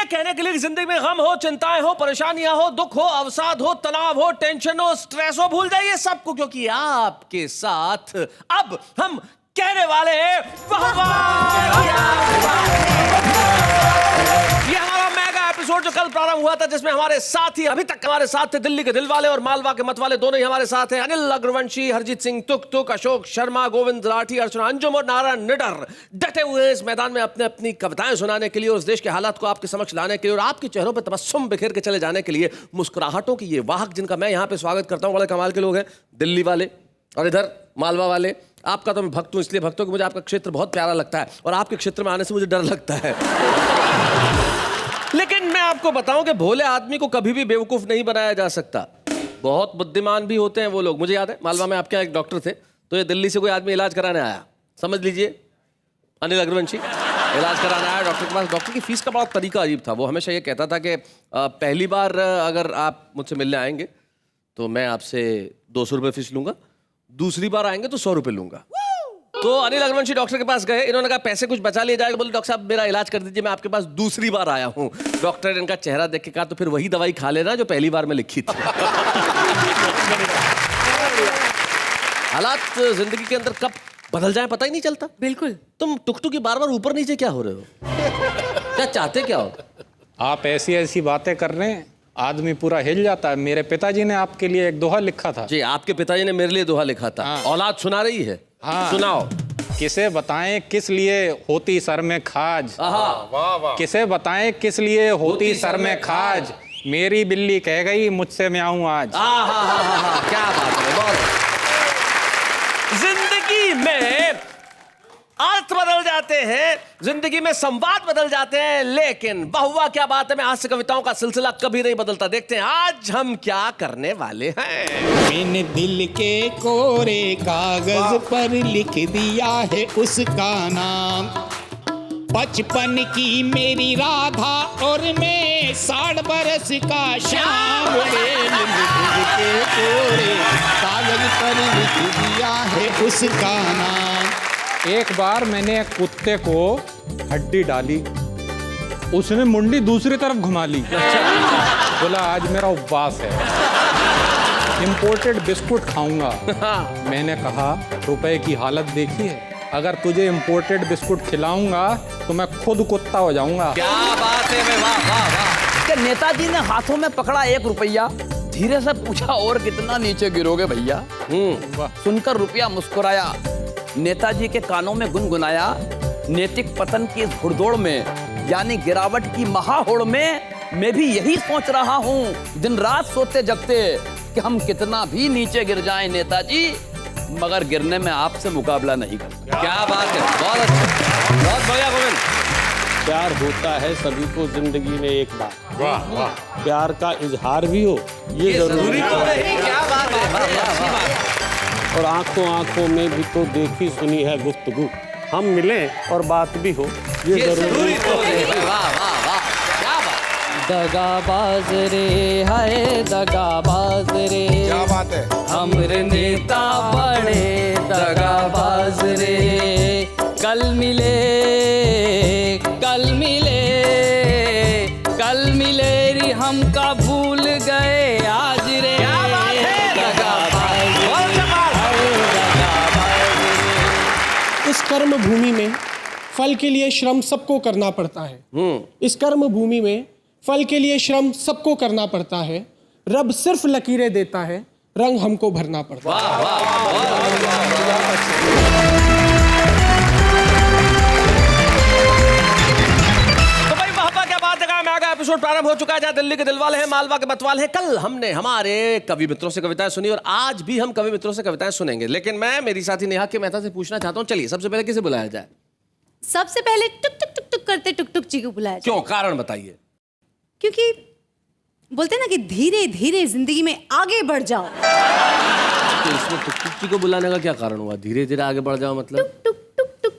कहने के लिए कि जिंदगी में गम हो, चिंताएं हो, परेशानियां हो, दुख हो, अवसाद हो, तनाव हो, टेंशन हो, स्ट्रेस हो, भूल जाइए सबको, क्योंकि आपके साथ अब हम कहने वाले हैं ये हमारा मेगा एपिसोड जो कल प्रारंभ हुआ था, जिसमें हमारे साथी अभी तक हमारे साथ थे दिल्ली के दिल वाले और मालवा के मत वाले, दोनों ही हमारे साथ हैं। अनिल अग्रवंशी, हरजीत सिंह तुक तुक, अशोक शर्मा, गोविंद राठी, अर्चना अंजुम और नारायण निडर डटे हुए हैं इस मैदान में अपने अपनी कविताएं सुनाने के लिए, उस देश के हालात को आपके समक्ष लाने के लिए और आपके चेहरों पर तबस्सुम बिखेर के चले जाने के लिए। मुस्कुराहटों की ये वाहक जिनका मैं यहाँ पे स्वागत करता हूँ, बड़े कमाल के लोग हैं, दिल्ली वाले और इधर मालवा वाले। आपका तो मैं भक्त हूँ, इसलिए भक्त हूँ कि मुझे आपका क्षेत्र बहुत प्यारा लगता है और आपके क्षेत्र में आने से मुझे डर लगता है। लेकिन मैं आपको बताऊं कि भोले आदमी को कभी भी बेवकूफ नहीं बनाया जा सकता, बहुत बुद्धिमान भी होते हैं वो लोग। मुझे याद है मालवा में आपके यहाँ एक डॉक्टर थे, तो ये दिल्ली से कोई आदमी इलाज कराने आया, समझ लीजिए अनिल अग्रवंशी इलाज कराने आया डॉक्टर के पास। डॉक्टर की फीस का बड़ा तरीका अजीब था, वो हमेशा ये कहता था कि पहली बार अगर आप मुझसे मिलने आएंगे तो मैं आपसे 200 रुपये फीस लूंगा, दूसरी बार आएंगे तो 100 रुपये लूंगा। तो अनिल अग्रवंशी डॉक्टर के पास गए, इन्होंने कहा पैसे कुछ बचा लिए जाएगा, बोले डॉक्टर साहब मेरा इलाज कर दीजिए, मैं आपके पास दूसरी बार आया हूँ। डॉक्टर ने इनका चेहरा देख के कहा तो फिर वही दवाई खा लेना जो पहली बार में लिखी थी। हालात जिंदगी के अंदर कब बदल जाए पता ही नहीं चलता। बिल्कुल। तुम टुकटुक की बार बार ऊपर नीचे क्या हो रहे हो, क्या चाहते क्या हो? आप ऐसी ऐसी बातें कर रहे हैं, आदमी पूरा हिल जाता है। मेरे पिताजी ने आपके लिए एक दोहा लिखा था। जी, आपके पिताजी ने मेरे लिए दोहा लिखा था। हाँ। औलाद सुना रही है। हाँ। सुनाओ। किसे बताएं किस लिए होती सर में खाज, वाह। किसे बताएं किस लिए होती सर में खाज, मेरी बिल्ली कह गई मुझसे मैं आऊं आज। क्या बात है, बहुत। जिंदगी में अर्थ बदल जाते हैं, जिंदगी में संवाद बदल जाते हैं, लेकिन बहुआ क्या बात है में हास्य कविताओं का सिलसिला कभी नहीं बदलता। देखते हैं आज हम क्या करने वाले हैं। मैंने दिल के कोरे कागज पर लिख दिया है उसका नाम, बचपन की मेरी राधा और मैं 60 बरस का श्याम। मैंने दिल के कोरे कागज पर लिख दिया है उसका नाम। एक बार मैंने एक कुत्ते को हड्डी डाली, उसने मुंडी दूसरी तरफ घुमा ली, बोला आज मेरा उपवास है, इंपोर्टेड बिस्कुट खाऊंगा। मैंने कहा रुपए की हालत देखी है, अगर तुझे इंपोर्टेड बिस्कुट खिलाऊंगा तो मैं खुद कुत्ता हो जाऊंगा। क्या बात है, वाह वाह वाह। नेताजी ने हाथों में पकड़ा 1 रुपया, धीरे से पूछा और कितना नीचे गिरोगे भैया। सुनकर रुपया मुस्कुराया, नेताजी के कानों में गुनगुनाया, नैतिक पतन की इस घुड़दौड़ में यानी गिरावट की महाहोड़ में मैं भी यही सोच रहा हूँ दिन रात सोते जगते कि हम कितना भी नीचे गिर जाएं नेताजी, मगर गिरने में आपसे मुकाबला नहीं करते। क्या बात है, बहुत अच्छा, बहुत बढ़िया गोविंद। प्यार होता है सभी को जिंदगी में एक बार, वाह वाह। प्यार का इजहार भी हो ये जरूरी तो नहीं। क्या बात है, बड़ी अच्छी बात है। और आंखों आंखों में भी तो देखी सुनी है गुफ्तगू, हम मिलें और बात भी हो ये जरूरी तो नहीं। वाह वाह वाह, क्या बात। दगाबाज रे हाय दगाबाज रे, क्या बात है। हमरे नेता बड़े दगाबाज रे, कल मिले कल मिले कल मिले री हमका भूल गए आज रे। इस कर्म भूमि में फल के लिए श्रम सबको करना पड़ता है। इस कर्म भूमि में फल के लिए श्रम सबको करना पड़ता है, रब सिर्फ लकीरें देता है, रंग हमको भरना पड़ता है। तो भाई वाह क्या बात है, मेगा एपिसोड प्रारंभ हो चुका है जहाँ दिल्ली के दिलवाले हैं, मालवा के मतवाले हैं। कल हमने हमारे कवि मित्रों से कविताएं सुनी और आज भी हम कवि मित्रों से कविताएं सुनेंगे, लेकिन मैं मेरी साथी नेहा के मेहता से पूछना चाहता हूँ, चलिए सबसे पहले किसे बुलाया जाए? सबसे पहले टुक टुक टुक टुक करते टुक टुक जी को बुलाया जाए। क्यों, कारण बताइए। क्योंकि बोलते हैं ना कि धीरे धीरे जिंदगी में आगे बढ़ जाओ। तो इसमें टुक टुक जी को बुलाने का क्या कारण हुआ? धीरे धीरे आगे बढ़ जाओ मतलब? टुक टुक टुक टुक।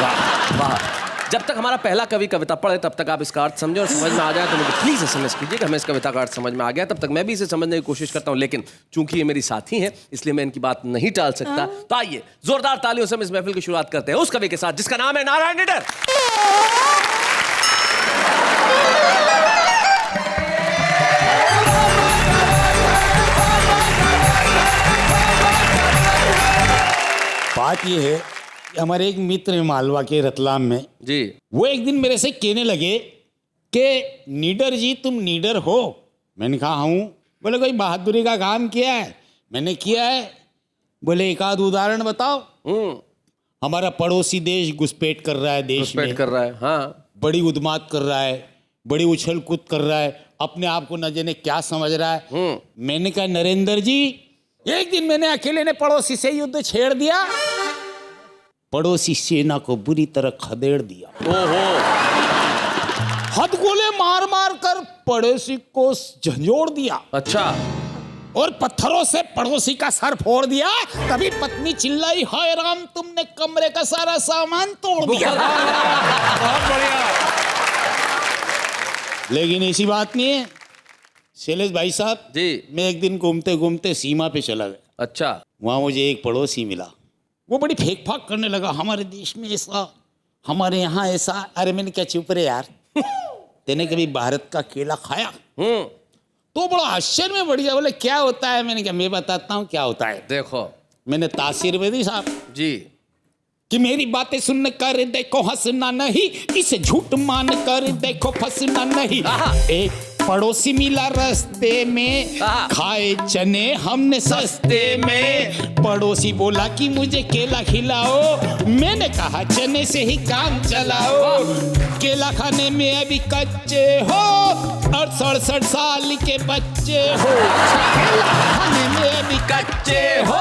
वाह वाह। जब तक हमारा पहला कवि कविता पढ़े तब तक आप इसका अर्थ समझे और समझ में आ जाए तो मुझे प्लीज SMS कीजिए कि हमें इस कविता का अर्थ समझ में आ गया। तब तक मैं भी इसे समझने की कोशिश करता हूँ, लेकिन चूंकि ये मेरी साथी हैं इसलिए मैं इनकी बात नहीं टाल सकता। तो आइए जोरदार तालियों से हम इस महफिल की शुरुआत करते हैं उस कवि के साथ जिसका नाम है नारायण निडर। बात ये है कि हमारे एक मित्र हैं मालवा के रतलाम में, जी वो एक दिन मेरे से कहने लगे कि नीडर जी तुम नीडर हो। मैंने कहा हूँ। बोले कोई बहादुरी का काम किया है? मैंने किया है। बोले एक आध उदाहरण बताओ। हमारा पड़ोसी देश घुसपैठ कर रहा है, देश में घुसपैठ कर रहा है, हाँ बड़ी उद्मात कर रहा है, बड़ी उछल कूद कर रहा है, अपने आप को न जाने क्या समझ रहा है। मैंने कहा नरेंद्र जी, एक दिन मैंने अकेले ने पड़ोसी से युद्ध छेड़ दिया, पड़ोसी सेना को बुरी तरह खदेड़ दिया। हथगोले मार मार कर पड़ोसी को झंझोड़ दिया। अच्छा, और पत्थरों से पड़ोसी का सर फोड़ दिया। तभी पत्नी चिल्लाई, हाय राम तुमने कमरे का सारा सामान तोड़ दिया। बहुत बढ़िया। लेकिन ऐसी बात नहीं है शैलेश भाई साहब जी। मैं एक दिन घूमते घूमते सीमा पे चला गया। अच्छा, वहां मुझे एक पड़ोसी मिला, वो बड़ी फेंक फाक करने लगा, हमारे देश में ऐसा, हमारे यहाँ ऐसा। अरे मैंने क्या चुप रहे यार, तेने कभी भारत का केला खाया? तो बड़ा आश्चर्य में बढ़ गया। बोले क्या होता है? मैंने कहा मैं बताता हूँ क्या होता है। देखो मैंने तासीर में दी साहब जी कि मेरी बातें सुन कर देखो हंसना नहीं, इसे झूठ मान कर देखो फंसना नहीं। एक पड़ोसी मिला रास्ते में, खाए चने हमने सस्ते में। पड़ोसी बोला कि मुझे केला खिलाओ, मैंने कहा चने से ही काम चलाओ। केला खाने में अभी कच्चे हो और 67 साल के बच्चे हो। केला खाने में अभी कच्चे हो,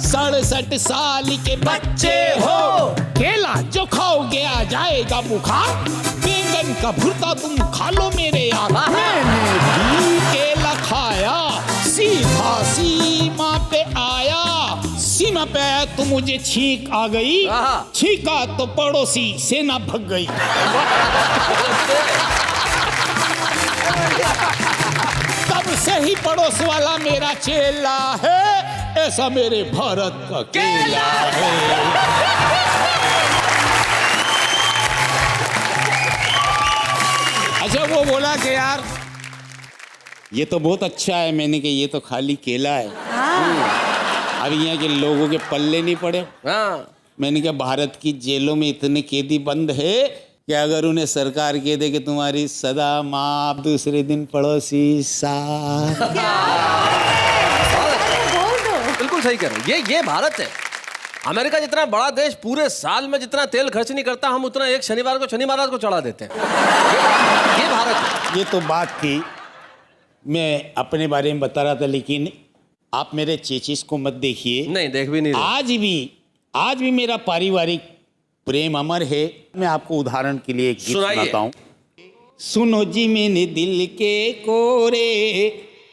67 साल के बच्चे हो। केला जो खाओगे आ जाएगा बुखार, बैंगन का भुर्ता तुम खा लो मेरे यार। मैंने भी केला खाया, सीधा सीमा पे आया। सीमा पे आया तो मुझे छींक आ गई, छींका तो पड़ोसी सेना भग गई। तब से ही पड़ोस वाला मेरा चेला है, ऐसा मेरे भारत का केला है। अच्छा वो बोला कि यार ये तो बहुत अच्छा है। मैंने कहा ये तो खाली केला है, अब यहाँ के लोगों के पल्ले नहीं पड़े। मैंने कहा भारत की जेलों में इतने कैदी बंद है कि अगर उन्हें सरकार कह दे कि तुम्हारी सदा माफ, दूसरे दिन पड़ोसी साथ। बिल्कुल सही कह रहे हो। ये भारत है। अमेरिका जितना बड़ा देश पूरे साल में जितना तेल खर्च नहीं करता, हम उतना एक शनिवार को शनि महाराज को चढ़ा देते हैं। ये भारत है। ये तो बात थी, मैं अपने बारे में बता रहा था, लेकिन आप मेरे चेचिस को मत देखिए। नहीं, देख भी नहीं रहे। आज भी मेरा पारिवारिक प्रेम अमर है। मैं आपको उदाहरण के लिए एक गीत सुनाता हूँ। सुनो जी मैंने दिल के कोरे,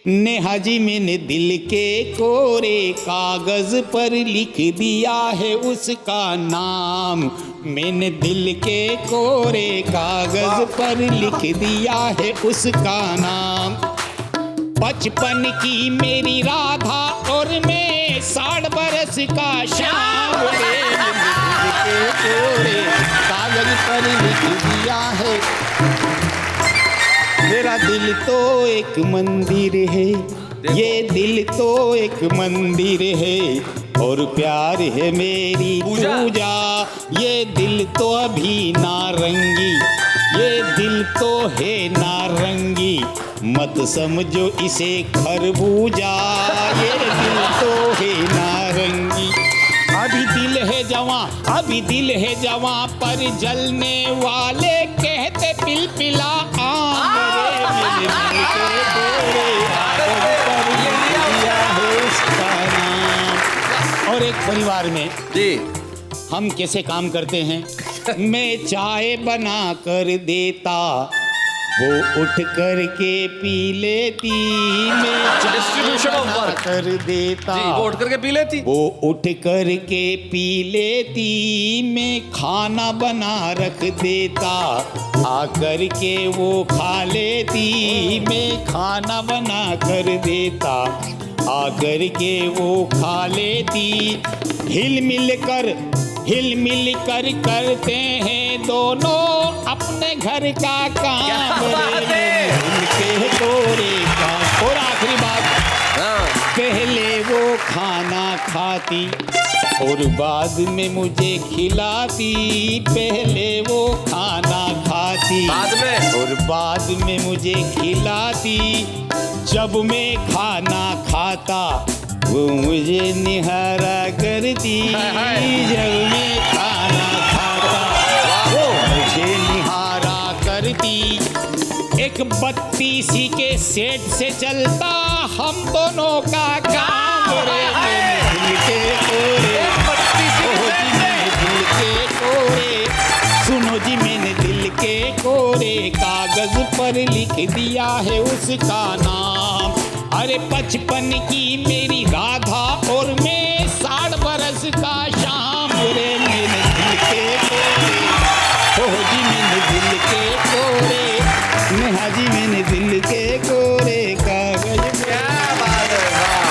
नेहा जी मैंने दिल के कोरे, कागज पर लिख दिया है उसका नाम। मैंने दिल के कोरे कागज पर लिख दिया है उसका नाम। बचपन की मेरी राधा और मैं 60 बरस का श्याम। दिल के कोरे कागज पर लिख दिया है। मेरा दिल तो एक मंदिर है, ये दिल तो एक मंदिर है, और प्यार है मेरी पूजा। ये दिल तो अभी नारंगी, ये दिल तो है नारंगी, मत समझो इसे खरबूजा। ये दिल तो है नारंगी। अभी दिल है जवां, अभी दिल है जवां, पर जलने वाले कहते पिलपिला आम। मेरे दिल के कोरे कागज पर लिख दिया है उसका नाम। और एक परिवार में जी हम कैसे काम करते हैं। मैं चाय बना कर देता, वो उठ कर के पी लेती। मैं चाय बना कर देता, वो उठ करके पी लेती। वो उठ कर के पी लेती। मैं खाना बना रख देता, आकर के वो खा लेती। मैं खाना बना कर देता, आकर के वो खा लेती। हिल मिल कर करते हैं दोनों अपने घर का काम। के तोरे का। और आखिरी बात, पहले वो खाना खाती और बाद में मुझे खिलाती, पहले वो खाना खाती। बाद में? और बाद में मुझे खिलाती, जब मैं खाना खाता वो मुझे निहारा करती। जब मैं खाना खाता वो मुझे निहारा करती। एक 32 के सेट से चलता हम दोनों का काम रे। दिल के कोरे, दिल के कोरे, सुनो जी मैंने दिल के कोरे कागज पर लिख दिया है उसका नाम। अरे 55 की मेरी राधा और मैं 60 बरस का शाम रे। मैंने दिल के कोरे, हो जी मैंने दिल के कोरे, नेहा जी मैंने दिल के कोरे कागज। क्या बात है, वाह।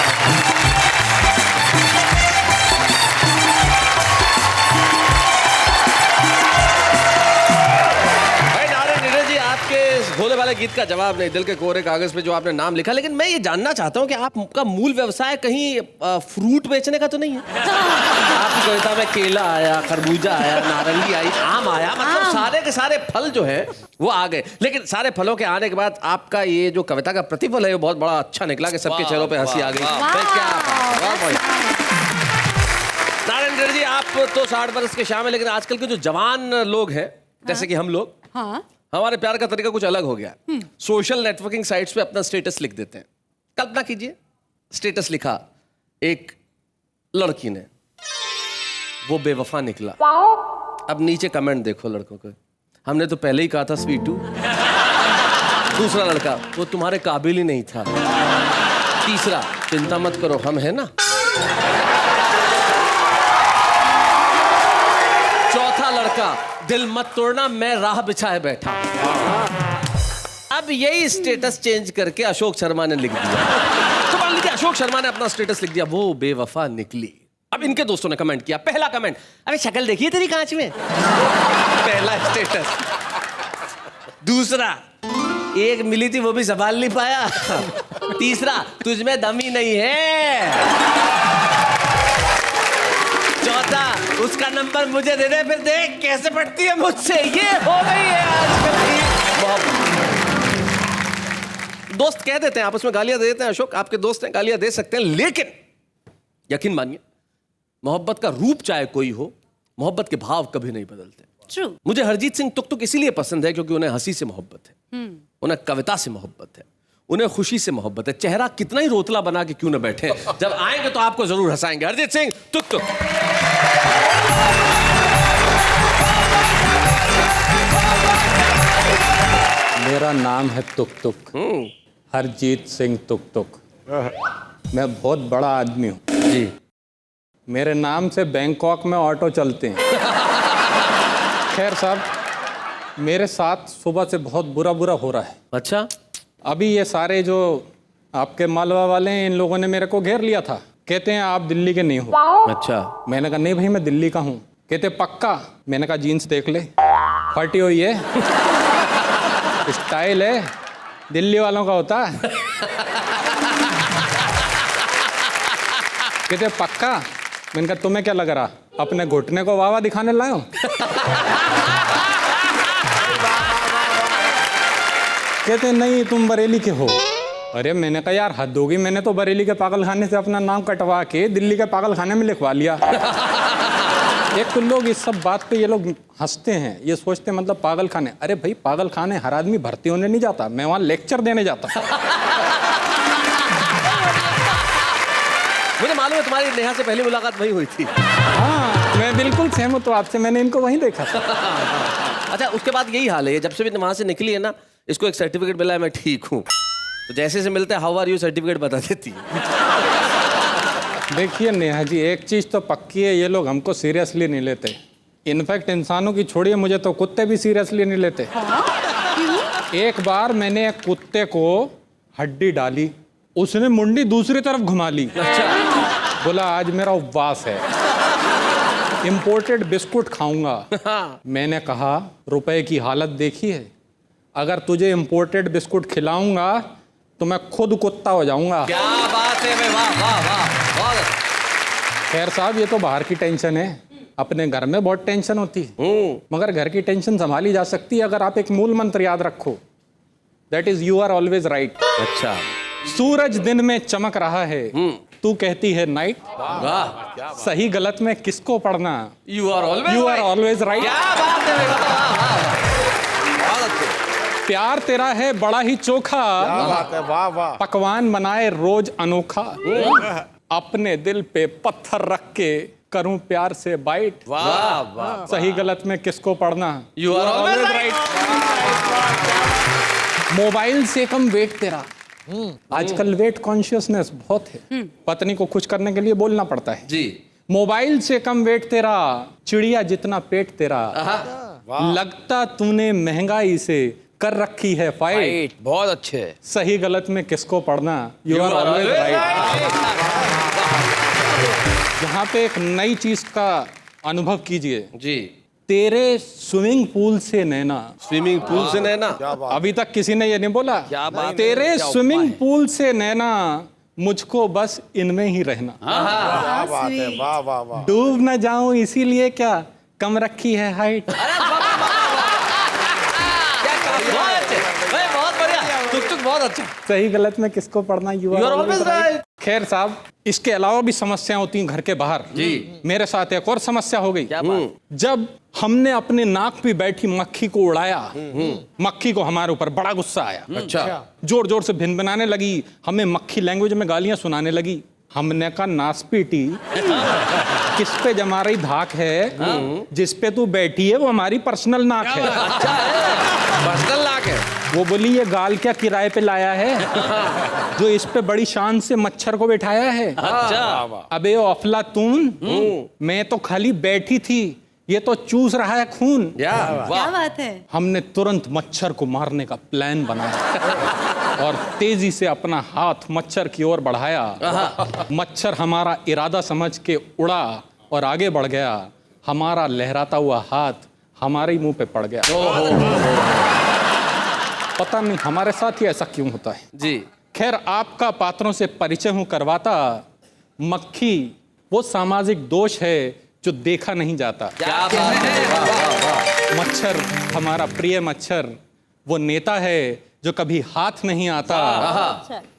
भाई नारायण नीरज जी, आपके इस भोले वाले गीत का जवाब नहीं, दिल के कोरे कागज पे जो आपने नाम लिखा। लेकिन मैं ये जानना चाहता हूँ कि आपका मूल व्यवसाय कहीं फ्रूट बेचने का तो नहीं है? आपकी कविता में केला आया, खरबूजा आया, नारंगी आई, आम आया, मतलब सारे के सारे फल जो है वो आ गए। लेकिन सारे फलों के आने के बाद आपका ये जो कविता का प्रतिफल है वो बहुत बड़ा अच्छा निकला कि सबके चेहरों पे हंसी आ गई। नारायण नीरज जी, आप तो 60 बरस के शाम है, लेकिन आजकल के जो जवान लोग हैं जैसे कि हम लोग, हाँ हमारे प्यार का तरीका कुछ अलग हो गया। सोशल नेटवर्किंग साइट्स पे अपना स्टेटस लिख देते हैं। कल्पना कीजिए, स्टेटस लिखा एक लड़की ने, वो बेवफा निकला। अब नीचे कमेंट देखो लड़कों के, हमने तो पहले ही कहा था स्वीटू। दूसरा लड़का, वो तुम्हारे काबिल ही नहीं था। तीसरा, चिंता मत करो हम है ना। चौथा लड़का, दिल मत तोड़ना मैं राह बिछाए बैठा। अब यही स्टेटस चेंज करके अशोक शर्मा ने लिख दिया। तो मान लीजिए अशोक शर्मा ने अपना स्टेटस लिख दिया, वो बेवफा निकली। अब इनके दोस्तों ने कमेंट किया, पहला कमेंट, अबे शक्ल देखिए तेरी कांच में। पहला स्टेटस। दूसरा, एक मिली थी वो भी संभाल नहीं पाया। तीसरा, तुझ में दम ही नहीं है। चौथा, उसका नंबर मुझे दे दे, फिर देख कैसे पड़ती है मुझसे। ये हो गई है आजकल की मोहब्बत। दोस्त कह देते हैं, आपस में गालियां दे देते हैं। अशोक, आपके दोस्त हैं, गालियां दे सकते हैं, लेकिन यकीन मानिए मोहब्बत का रूप चाहे कोई हो, मोहब्बत के भाव कभी नहीं बदलते। ट्रू। मुझे हरजीत सिंह तुक तुक इसीलिए पसंद है क्योंकि उन्हें हंसी से मोहब्बत है, उन्हें कविता से मोहब्बत है, उन्हें खुशी से मोहब्बत है। चेहरा कितना ही रोतला बना के क्यों न बैठे, जब आएंगे तो आपको जरूर हंसाएंगे। हरजीत सिंह तुक तुक। मेरा नाम है तुक तुक, हरजीत सिंह तुक तुक। मैं बहुत बड़ा आदमी हूँ जी। मेरे नाम से बैंकॉक में ऑटो चलते हैं। खैर साहब, मेरे साथ सुबह से बहुत बुरा हो रहा है। अच्छा, अभी ये सारे जो आपके मालवा वाले हैं, इन लोगों ने मेरे को घेर लिया था। कहते हैं आप दिल्ली के नहीं हो। अच्छा। मैंने कहा नहीं भाई, मैं दिल्ली का हूँ। कहते पक्का? मैंने कहा जीन्स देख ले, फटी हुई है। स्टाइल है, दिल्ली वालों का होता है। कहते पक्का? मैंने कहा तुम्हें क्या लग रहा, अपने घुटने को वावा दिखाने लाए हो? कहते नहीं तुम बरेली के हो। अरे मैंने कहा यार हद होगी, मैंने तो बरेली के पागल खाने से अपना नाम कटवा के दिल्ली के पागल खाने में लिखवा लिया। एक तो लोग इस सब बात पे ये लोग हंसते हैं, ये सोचते हैं मतलब पागल खाने। अरे भाई पागल खाने हर आदमी भर्ती होने नहीं जाता, मैं वहाँ लेक्चर देने जाता। मुझे मालूम है तुम्हारी नेहा से पहली मुलाकात वही हुई थी। हाँ मैं बिल्कुल सहमत हूँ आपसे, मैंने इनको वहीं देखा था। अच्छा, उसके बाद यही हाल है, जब से भी वहां से निकली है ना, इसको एक सर्टिफिकेट मिला है मैं ठीक हूँ, तो जैसे से मिलते हैं हाउ आर यू सर्टिफिकेट बता देती है। देखिए नेहा जी, एक चीज़ तो पक्की है, ये लोग हमको सीरियसली नहीं लेते। इनफैक्ट इंसानों की छोड़िए, मुझे तो कुत्ते भी सीरियसली नहीं लेते। एक बार मैंने एक कुत्ते को हड्डी डाली, उसने मुंडी दूसरी तरफ घुमा ली। अच्छा। बोला आज मेरा उपवास है, इंपोर्टेड बिस्कुट खाऊंगा। मैंने कहा रुपए की हालत देखी है, अगर तुझे इंपोर्टेड बिस्कुट खिलाऊंगा तो मैं खुद कुत्ता हो जाऊंगा। क्या बात है, वाह वाह वाह। खैर साहब, ये तो बाहर की टेंशन है, अपने घर में बहुत टेंशन होती है, मगर घर की टेंशन संभाली जा सकती है अगर आप एक मूल मंत्र याद रखो, that is you are always right. अच्छा, सूरज दिन में चमक रहा है, तू कहती है नाइट, वाह, सही गलत में किसको पढ़ना, यू आर ऑलवेज राइट। क्या बात है बेटा, वाह, वाह, वाह। बहुत अच्छे। प्यार तेरा है बड़ा ही चोखा, वाह वाह। पकवान बनाए रोज अनोखा, अपने दिल पे पत्थर रख के करूं प्यार से बाइट, वाह वाह, सही गलत में किसको पढ़ना, you are always right. Mobile से कम वेट तेरा, आजकल वेट कॉन्शियसनेस बहुत है, पत्नी को खुश करने के लिए बोलना पड़ता है जी। मोबाइल से कम वेट तेरा, चिड़िया जितना पेट तेरा, लगता तूने महंगाई से कर रखी है फाइट, राइट, बहुत अच्छे। सही गलत में किसको पढ़ना, यू आर ऑलवेज राइट। यहाँ पे एक नई चीज का अनुभव कीजिए, जी। तेरे स्विमिंग पूल से नैना, स्विमिंग पूल से नैना, अभी तक किसी ने ये नहीं बोला, क्या बात है, तेरे क्या स्विमिंग उपमा है। पूल से नैना, मुझको बस इनमें ही रहना, क्या बात है, वाह वाह वाह। डूब न जाऊं इसीलिए क्या कम रखी है हाइट। बहुत बढ़िया, टुक बहुत अच्छा। सही गलत में किसको पढ़ना, यू आर ऑलवेज राइट। खैर साहब, इसके अलावा भी समस्याएं होती हैं घर के बाहर जी। मेरे साथ एक और समस्या हो गई, जब हमने अपने नाक पे बैठी मक्खी को उड़ाया, मक्खी को हमारे ऊपर बड़ा गुस्सा आया, अच्छा, जोर जोर से भिनभिनाने लगी, हमें मक्खी लैंग्वेज में गालियां सुनाने लगी। हमने कहा नासपीटी, किस पे जमा रही धाक है, जिस पे तू बैठी है वो हमारी पर्सनल नाक है। पर्सनल नाक है। वो बोली ये गाल क्या किराए पे लाया है, जो इस पे बड़ी शान से मच्छर को बिठाया है। अच्छा, अबे ओ अफलातून, मैं तो खाली बैठी थी, ये तो चूस रहा है खून। क्या क्या बात है। हमने तुरंत मच्छर को मारने का प्लान बनाया और तेजी से अपना हाथ मच्छर की ओर बढ़ाया। मच्छर हमारा इरादा समझ के उड़ा और आगे बढ़ गया। हमारा लहराता हुआ हाथ हमारे ही मुंह पे पड़ गया। पता नहीं हमारे साथ ही ऐसा क्यों होता है जी। खैर, आपका पात्रों से परिचय हूं करवाता। मक्खी वो सामाजिक दोष है जो देखा नहीं जाता। क्या बात है, वाह, वाह, वाह। मच्छर, हमारा प्रिय मच्छर, वो नेता है जो कभी हाथ नहीं आता।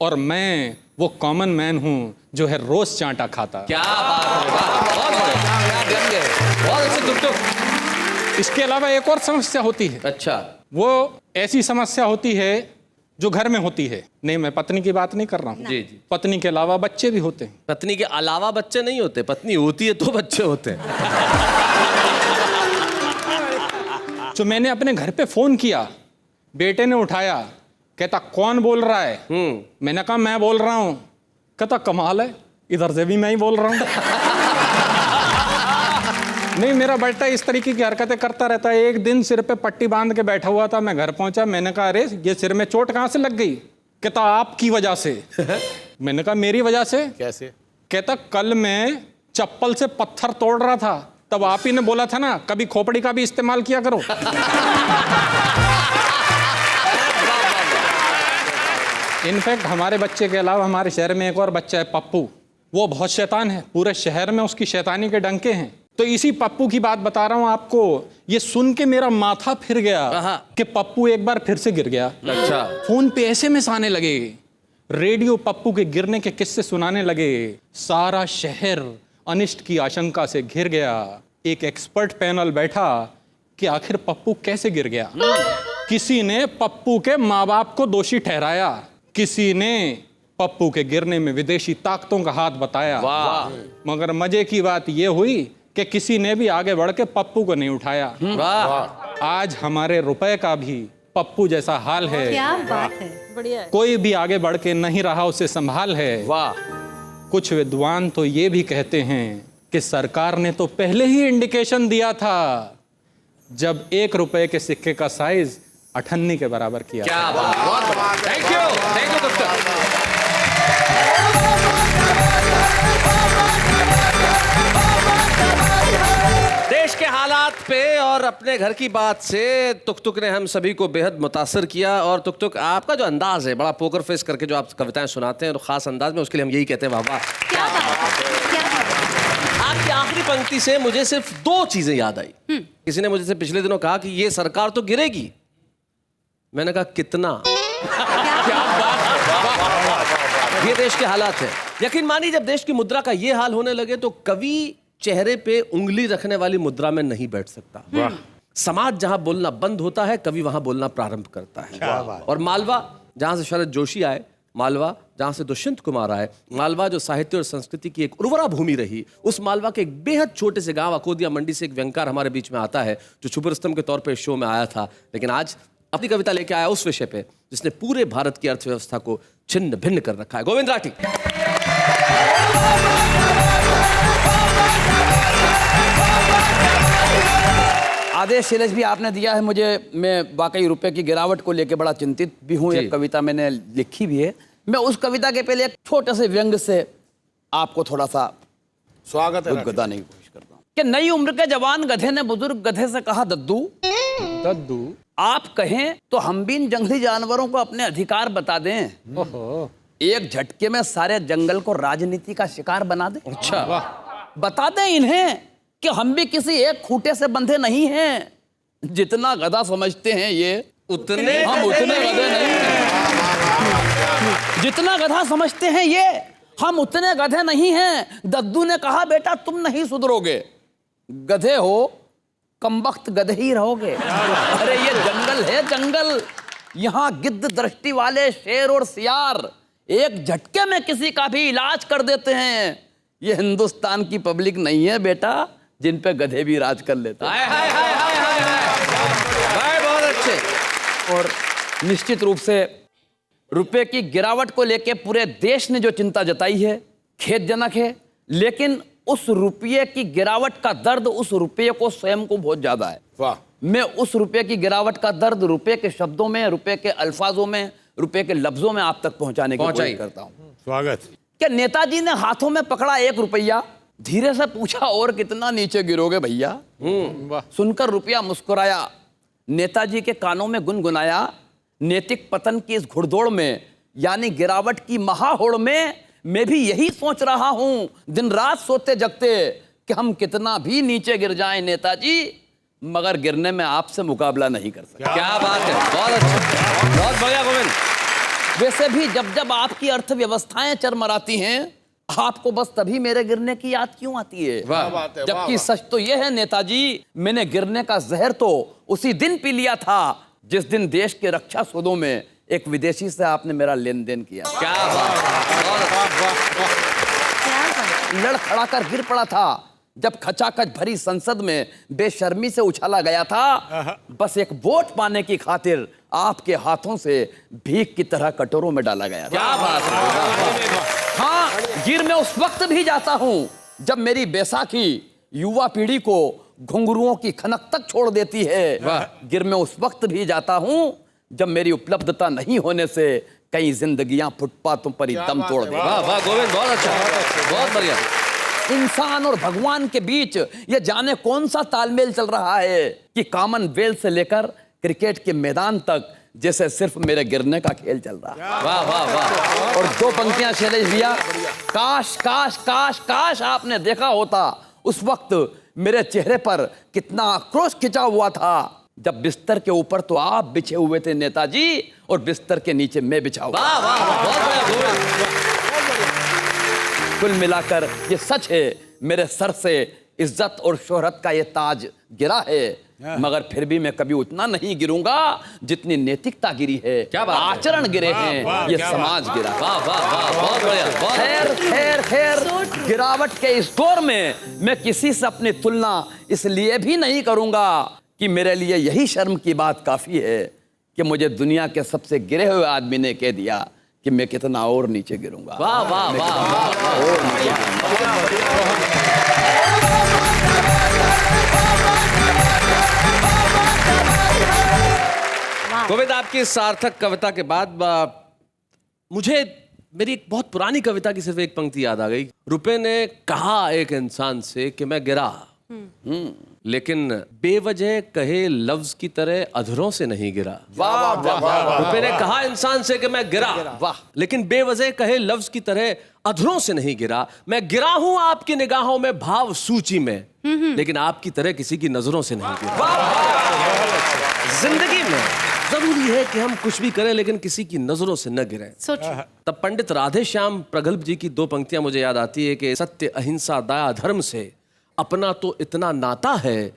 और मैं वो कॉमन मैन हूँ जो है रोज चांटा खाता। क्या बात है, वाह, बहुत बढ़िया, बहुत अच्छे टुक। इसके अलावा एक और समस्या होती है। अच्छा, वो ऐसी समस्या होती है जो घर में होती है। नहीं, मैं पत्नी की बात नहीं कर रहा हूँ। जी जी। पत्नी के अलावा बच्चे भी होते हैं। पत्नी के अलावा बच्चे नहीं होते, पत्नी होती है तो बच्चे होते हैं। जो मैंने अपने घर पे फोन किया, बेटे ने उठाया, कहता कौन बोल रहा है? मैंने कहा मैं बोल रहा हूँ। कहता कमाल है, इधर से भी मैं ही बोल रहा हूँ। नहीं, मेरा बेटा इस तरीके की हरकतें करता रहता है। एक दिन सिर पे पट्टी बांध के बैठा हुआ था, मैं घर पहुंचा, मैंने कहा अरे ये सिर में चोट कहाँ से लग गई? कहता आपकी वजह से। मैंने कहा मेरी वजह से कैसे? कहता कल मैं चप्पल से पत्थर तोड़ रहा था, तब आप ही ने बोला था ना कभी खोपड़ी का भी इस्तेमाल किया करो। इनफैक्ट हमारे बच्चे के अलावा हमारे शहर में एक और बच्चा है, पप्पू। वो बहुत शैतान है, पूरे शहर में उसकी शैतानी के डंके हैं। तो इसी पप्पू की बात बता रहा हूं आपको। ये सुन के मेरा माथा फिर गया कि पप्पू एक बार फिर से गिर गया। अच्छा। फोन पे एसएमएस आने लगे, रेडियो पप्पू के गिरने के किस्से सुनाने लगे। सारा शहर अनिष्ट की आशंका से घिर गया। एक एक्सपर्ट पैनल बैठा कि आखिर पप्पू कैसे गिर गया। किसी ने पप्पू के माँ बाप को दोषी ठहराया, किसी ने पप्पू के गिरने में विदेशी ताकतों का हाथ बताया। मगर मजे की बात यह हुई कि किसी ने भी आगे बढ़ के पप्पू को नहीं उठाया। आज हमारे रुपए का भी पप्पू जैसा हाल है। क्या बात है, बढ़िया। कोई भी आगे बढ़ के नहीं रहा उसे संभाल है। वाह। कुछ विद्वान तो ये भी कहते हैं कि सरकार ने तो पहले ही इंडिकेशन दिया था जब 1 रुपए के सिक्के का साइज 98 के बराबर किया। क्या बात, बहुत बढ़िया। Thank you doctor. देश के हालात पे और अपने घर की बात से तुक ने हम सभी को बेहद मुतासर किया। और तुक आपका जो अंदाज है, बड़ा पोकर फेस करके जो आप कविताएं सुनाते हैं और खास अंदाज में, उसके लिए हम यही कहते हैं वाह वाह। क्या बात है, क्या बात है। आपकी आखिरी पंक्ति से मुझे सिर्फ 2 चीजें याद आई। किसी ने मुझे से पिछले दिनों कहा कि ये सरकार तो गिरेगी। मैंने कहा कितना? ये देश के हालात है। यकीन मानिए जब देश की मुद्रा का ये हाल होने लगे तो कवि चेहरे पे उंगली रखने वाली मुद्रा में नहीं बैठ सकता। समाज जहां बोलना बंद होता है, कवि वहां बोलना प्रारंभ करता है। और मालवा जहां से शरद जोशी आए, मालवा जहां से दुष्यंत कुमार आए, मालवा जो साहित्य और संस्कृति की एक उर्वरा भूमि रही, उस मालवा के एक बेहद छोटे से गांव अकोदिया मंडी से एक व्यंगकार हमारे बीच में आता है जो छुपरस्तम के तौर पे शो में आया था, लेकिन आज अपनी कविता लेके आया उस विषय पे जिसने पूरे भारत की अर्थव्यवस्था को छिन्न भिन्न कर रखा है। गोविंद राठी। आदेश शैलेश भी आपने दिया है मुझे। मैं वाकई रुपए की गिरावट को लेकर बड़ा चिंतित भी हूँ। एक कविता मैंने लिखी भी है। मैं उस कविता के पहले एक छोटे से व्यंग से आपको थोड़ा सा स्वागत है। बताने की कोशिश करता हूँ कि नई उम्र के जवान गधे ने बुजुर्ग गधे से कहा, दद्दू आप कहें तो हम भी इन जंगली जानवरों को अपने अधिकार बता दें। एक झटके में सारे जंगल को राजनीति का शिकार बना दें। अच्छा, बता दें इन्हें कि हम भी किसी एक खूंटे से बंधे नहीं हैं। जितना गधा समझते हैं ये उतने हम उतने गधे नहीं हैं। जितना गधा समझते हैं ये हम उतने गधे नहीं हैं। दद्दू ने कहा, बेटा तुम नहीं सुधरोगे, गधे हो कमबख्त गधे ही रहोगे। अरे ये जंगल है जंगल, यहाँ गिद्ध दृष्टि वाले शेर और सियार एक झटके में किसी का भी इलाज कर देते हैं। ये हिंदुस्तान की पब्लिक नहीं है बेटा जिन पे गधे भी राज कर लेते हैं। बहुत अच्छे। और निश्चित रूप से रुपए की गिरावट को लेकर पूरे देश ने जो चिंता जताई है खेदजनक है, लेकिन उस रुपये की गिरावट का दर्द उस रुपये को स्वयं को बहुत ज्यादा है। वाह। मैं उस रुपये की गिरावट का दर्द रुपये के शब्दों में, रुपये के अल्फाजों में, रुपये के लफ्जों में आप तक पहुंचाने की कोशिश करता हूं। स्वागत। कि नेताजी ने हाथों में पकड़ा 1 रुपया, धीरे से पूछा और कितना नीचे गिरोगे भैया। सुनकर रुपया मुस्कुराया, नेताजी के कानों में गुनगुनाया, नैतिक पतन की इस घुड़दौड़ में यानी गिरावट की महाहोड़ में मैं भी यही सोच रहा हूं दिन रात सोते जगते कि हम कितना भी नीचे गिर जाएं नेताजी, मगर गिरने में आपसे मुकाबला नहीं कर सकते। क्या बात है, बहुत अच्छा, बहुत बढ़िया गोविंद। वैसे भी जब जब आपकी अर्थव्यवस्थाएं चरमराती हैं, आपको बस तभी मेरे गिरने की याद क्यों आती है? जबकि सच तो यह है नेताजी, मैंने गिरने का जहर तो उसी दिन पी लिया था जिस दिन देश के रक्षा सौदों में एक विदेशी से आपने मेरा लेन देन किया। क्या लड़ खड़ा कर गिर पड़ा था जब खचाखच भरी संसद में बेशर्मी से उछाला गया था, बस एक वोट पाने की खातिर आपके हाथों से भीख की तरह कटोरों में डाला गया। क्या बात है। हाँ, गिर मैं उस वक्त भी जाता हूं जब मेरी बैसाखी युवा पीढ़ी को घुंघरुओं की खनक तक छोड़ देती है। गिर मैं उस वक्त भी जाता हूं जब मेरी उपलब्धता नहीं होने से कई जिंदगियां फुटपाथों पर ही दम तोड़ देती। वाह वाह गोविंद, बहुत अच्छा, बहुत बढ़िया। इंसान और भगवान के बीच ये जाने कौन सा तालमेल चल रहा है कि कॉमनवेल्थ से लेकर क्रिकेट के मैदान तक जैसे सिर्फ मेरे गिरने का खेल चल रहा है। वाह वाह वाह। और 2 पंक्तियां शैलेश भैया, काश काश काश काश आपने देखा होता उस वक्त मेरे चेहरे पर कितना आक्रोश खिंचा हुआ था जब बिस्तर के ऊपर तो आप बिछे हुए थे नेताजी और बिस्तर के नीचे मैं बिछा हुआ। वाह वाह, बहुत बढ़िया गोविंद। कुल मिलाकर ये सच है, मेरे सर से इज्जत और शोहरत का ये ताज गिरा है, मगर फिर भी मैं कभी उतना नहीं गिरूंगा जितनी नैतिकता गिरी है। क्या बात है। आचरण गिरे हैं, ये समाज गिरा। वाह वाह वाह, बहुत बढ़िया, बहुत खैर खैर खैर, गिरावट के इस दौर में मैं किसी से अपनी तुलना इसलिए भी नहीं करूंगा कि मेरे लिए यही शर्म की बात काफी है कि मुझे दुनिया के सबसे गिरे हुए आदमी ने कह दिया कि मैं कितना और नीचे गिरूंगा। वाह वाह वाह, और नीचे। गोविंद आपकी इस सार्थक कविता के बाद मुझे मेरी एक बहुत पुरानी कविता की सिर्फ एक पंक्ति याद आ गई। रुपए ने कहा एक इंसान से कि मैं गिरा, लेकिन बेवजह कहे लफ्ज की तरह अधरों से नहीं गिरा। रुपए ने कहा इंसान से कि मैं गिरा, वाह, लेकिन बेवजह कहे लफ्ज की तरह अधरों से नहीं गिरा। मैं गिरा हूं आपकी निगाहों में भाव सूची में, लेकिन आपकी तरह किसी की नजरों से नहीं गिरा। जिंदगी में जरूरी है कि हम कुछ भी करें लेकिन किसी की नजरों से न गिरें। तब पंडित राधे श्याम प्रगल्भ जी की 2 पंक्तियां मुझे याद आती है कि सत्य अहिंसा दया धर्म से अपना तो इतना नाता है,